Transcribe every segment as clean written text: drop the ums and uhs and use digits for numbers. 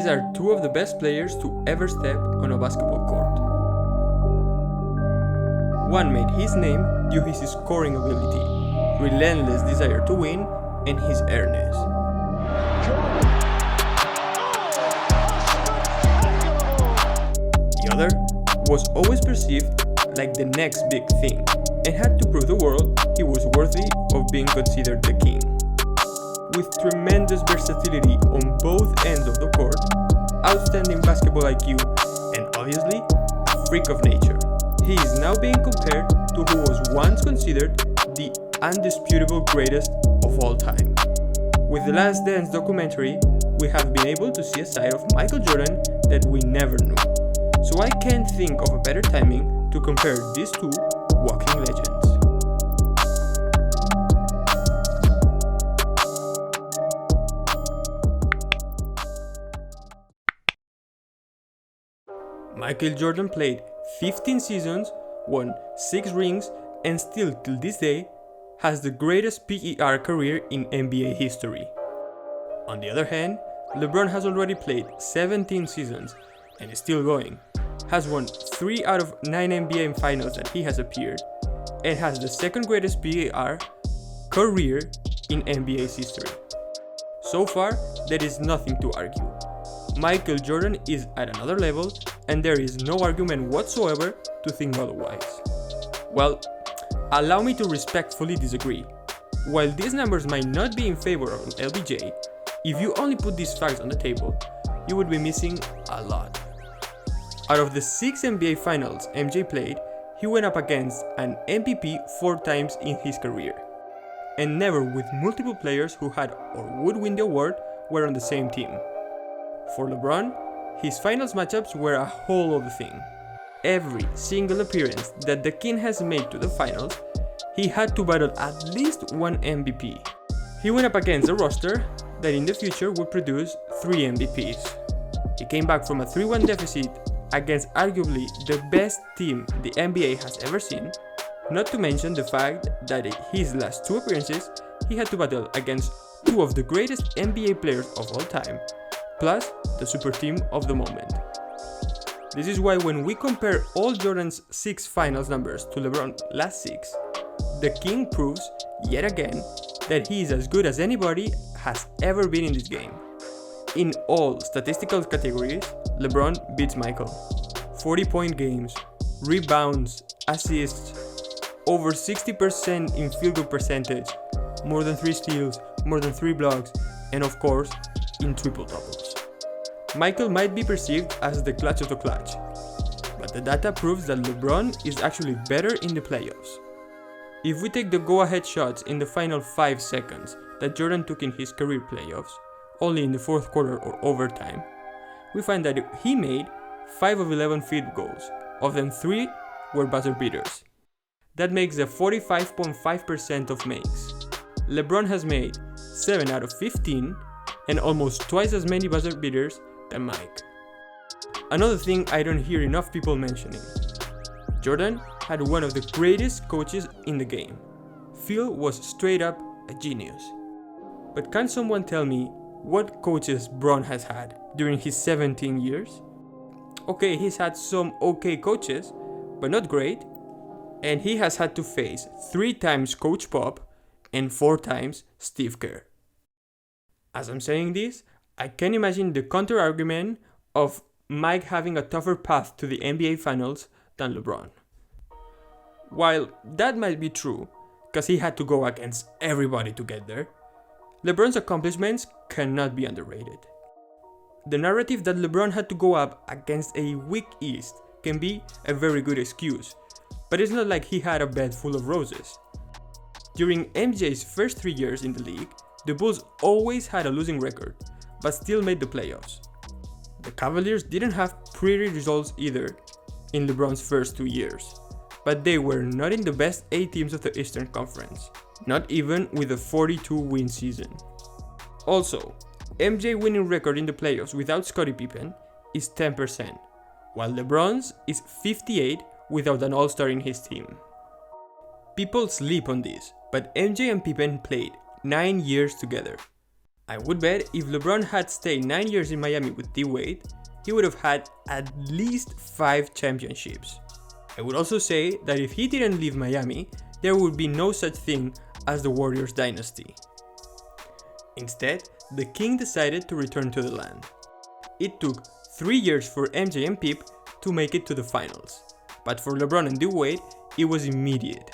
These are two of the best players to ever step on a basketball court. One made his name due to his scoring ability, relentless desire to win, and his earnest. The other was always perceived like the next big thing and had to prove the world he was worthy of being considered the king. With tremendous versatility on both ends of the court, outstanding basketball IQ, and obviously, a freak of nature, he is now being compared to who was once considered the undisputable greatest of all time. With the Last Dance documentary, we have been able to see a side of Michael Jordan that we never knew. So I can't think of a better timing to compare these two walking legends. Michael Jordan played 15 seasons, won 6 rings, and still till this day has the greatest PER career in NBA history. On the other hand, LeBron has already played 17 seasons and is still going, has won 3 out of 9 NBA finals that he has appeared, and has the second greatest PER career in NBA's history. So far, there is nothing to argue. Michael Jordan is at another level, and there is no argument whatsoever to think otherwise. Well, allow me to respectfully disagree. While these numbers might not be in favor of LBJ, if you only put these facts on the table, you would be missing a lot. Out of the 6 NBA finals MJ played, he went up against an MVP 4 times in his career, and never with multiple players who had or would win the award were on the same team. For LeBron, his finals matchups were a whole other thing. Every single appearance that the king has made to the finals, he had to battle at least one MVP. He went up against a roster that in the future would produce 3 MVPs. He came back from a 3-1 deficit against arguably the best team the NBA has ever seen, not to mention the fact that in his last 2 appearances, he had to battle against 2 of the greatest NBA players of all time, plus the super team of the moment. This is why when we compare all Jordan's 6 finals numbers to LeBron's last 6, the king proves yet again that he is as good as anybody has ever been in this game. In all statistical categories, LeBron beats Michael. 40-point games, rebounds, assists, over 60% in field goal percentage, more than 3 steals, more than 3 blocks, and of course, in triple-doubles. Michael might be perceived as the clutch of the clutch, but the data proves that LeBron is actually better in the playoffs. If we take the go-ahead shots in the final 5 seconds that Jordan took in his career playoffs, only in the 4th quarter or overtime, we find that he made 5 of 11 field goals, of them 3 were buzzer beaters. That makes a 45.5% of makes. LeBron has made 7 out of 15 and almost twice as many buzzer beaters than Mike. Another thing I don't hear enough people mentioning. Jordan had one of the greatest coaches in the game. Phil was straight up a genius. But can someone tell me what coaches Bron has had during his 17 years? Okay, he's had some okay coaches, but not great. And he has had to face 3 times Coach Pop and 4 times Steve Kerr. As I'm saying this, I can imagine the counter-argument of Mike having a tougher path to the NBA Finals than LeBron. While that might be true, because he had to go against everybody to get there, LeBron's accomplishments cannot be underrated. The narrative that LeBron had to go up against a weak East can be a very good excuse, but it's not like he had a bed full of roses. During MJ's first 3 years in the league, the Bulls always had a losing record, but still made the playoffs. The Cavaliers didn't have pretty results either in LeBron's first 2 years, but they were not in the best 8 teams of the Eastern Conference, not even with a 42-win season. Also, MJ's winning record in the playoffs without Scottie Pippen is 10%, while LeBron's is 58 without an All-Star in his team. People sleep on this, but MJ and Pippen played 9 years together. I would bet if LeBron had stayed 9 years in Miami with D-Wade, he would have had at least 5 championships. I would also say that if he didn't leave Miami, there would be no such thing as the Warriors dynasty. Instead, the king decided to return to the land. It took 3 years for MJ and Pip to make it to the finals, but for LeBron and D-Wade, it was immediate.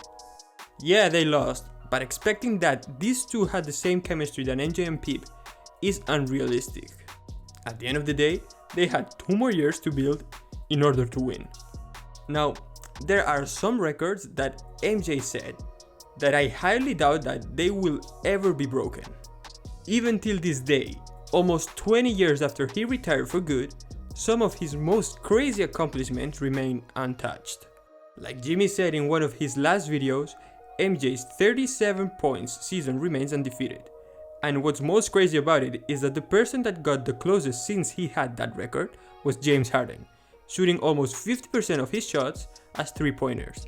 Yeah, they lost, but expecting that these two had the same chemistry than MJ and Pip is unrealistic. At the end of the day, they had 2 more years to build in order to win. Now, there are some records that MJ said that I highly doubt that they will ever be broken. Even till this day, almost 20 years after he retired for good, some of his most crazy accomplishments remain untouched. Like Jimmy said in one of his last videos, MJ's 37 points season remains undefeated. And what's most crazy about it is that the person that got the closest since he had that record was James Harden, shooting almost 50% of his shots as 3-pointers.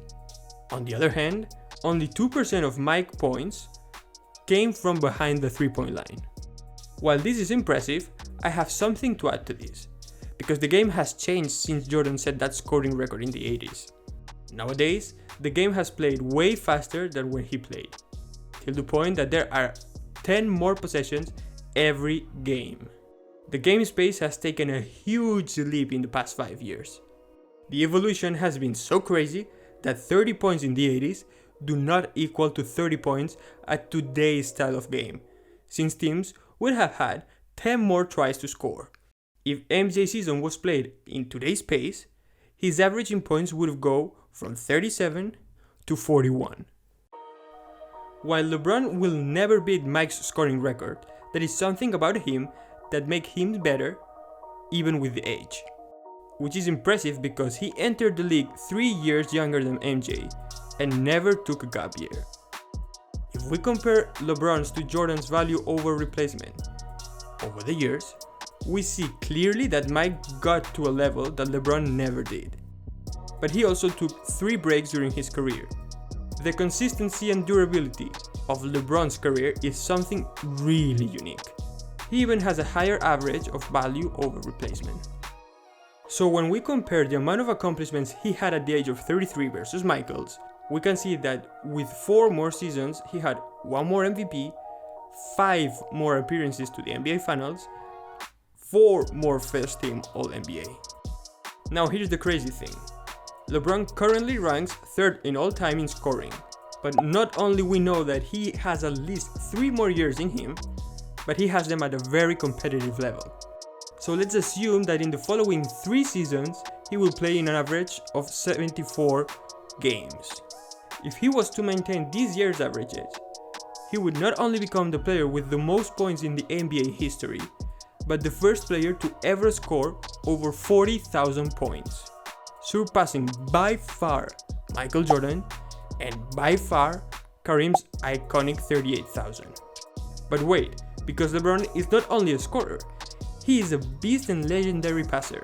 On the other hand, only 2% of Mike's points came from behind the 3-point line. While this is impressive, I have something to add to this, because the game has changed since Jordan set that scoring record in the 80s. Nowadays, the game has played way faster than when he played, till the point that there are 10 more possessions every game. The game space has taken a huge leap in the past 5 years. The evolution has been so crazy that 30 points in the 80s do not equal to 30 points at today's style of game, since teams would have had 10 more tries to score. If MJ's season was played in today's pace, his average in points would go from 37 to 41. While LeBron will never beat Mike's scoring record, there is something about him that makes him better even with the age. Which is impressive because he entered the league 3 years younger than MJ and never took a gap year. If we compare LeBron's to Jordan's value over replacement over the years, we see clearly that Mike got to a level that LeBron never did. But he also took 3 breaks during his career. The consistency and durability of LeBron's career is something really unique. He even has a higher average of value over replacement. So when we compare the amount of accomplishments he had at the age of 33 versus Michael's, we can see that with 4 more seasons, he had 1 more MVP, 5 more appearances to the NBA Finals, 4 more first team All-NBA. Now here's the crazy thing. LeBron currently ranks 3rd in all time in scoring, but not only we know that he has at least 3 more years in him, but he has them at a very competitive level. So let's assume that in the following 3 seasons, he will play in an average of 74 games. If he was to maintain this year's averages, he would not only become the player with the most points in the NBA history, but the first player to ever score over 40,000 points, surpassing by far Michael Jordan and by far Kareem's iconic 38,000. But wait, because LeBron is not only a scorer, he is a beast and legendary passer.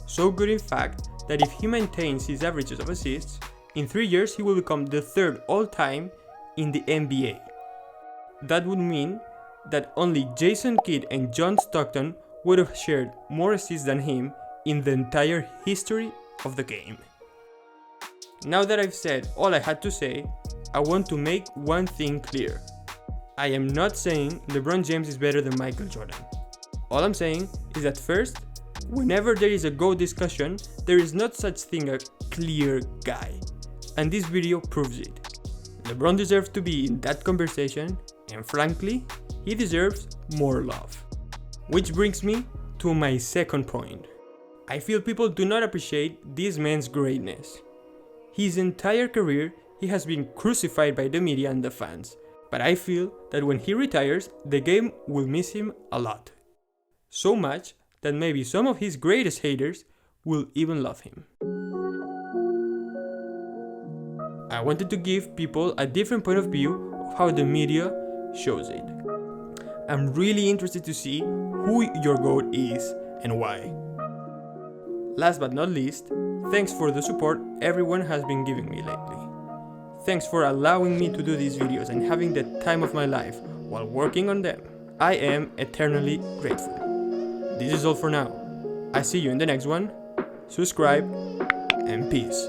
So good in fact that if he maintains his averages of assists, in 3 years he will become the 3rd all-time in the NBA. That would mean that only Jason Kidd and John Stockton would have shared more assists than him in the entire history of the game. Now that I've said all I had to say, I want to make one thing clear. I am not saying LeBron James is better than Michael Jordan. All I'm saying is that first, whenever there is a GOAT discussion, there is not such thing as clear guy. And this video proves it. LeBron deserves to be in that conversation, and frankly, he deserves more love. Which brings me to my second point. I feel people do not appreciate this man's greatness. His entire career, he has been crucified by the media and the fans, but I feel that when he retires, the game will miss him a lot. So much that maybe some of his greatest haters will even love him. I wanted to give people a different point of view of how the media shows it. I'm really interested to see who your GOAT is and why. Last but not least, thanks for the support everyone has been giving me lately. Thanks for allowing me to do these videos and having the time of my life while working on them. I am eternally grateful. This is all for now. I see you in the next one. Subscribe and peace.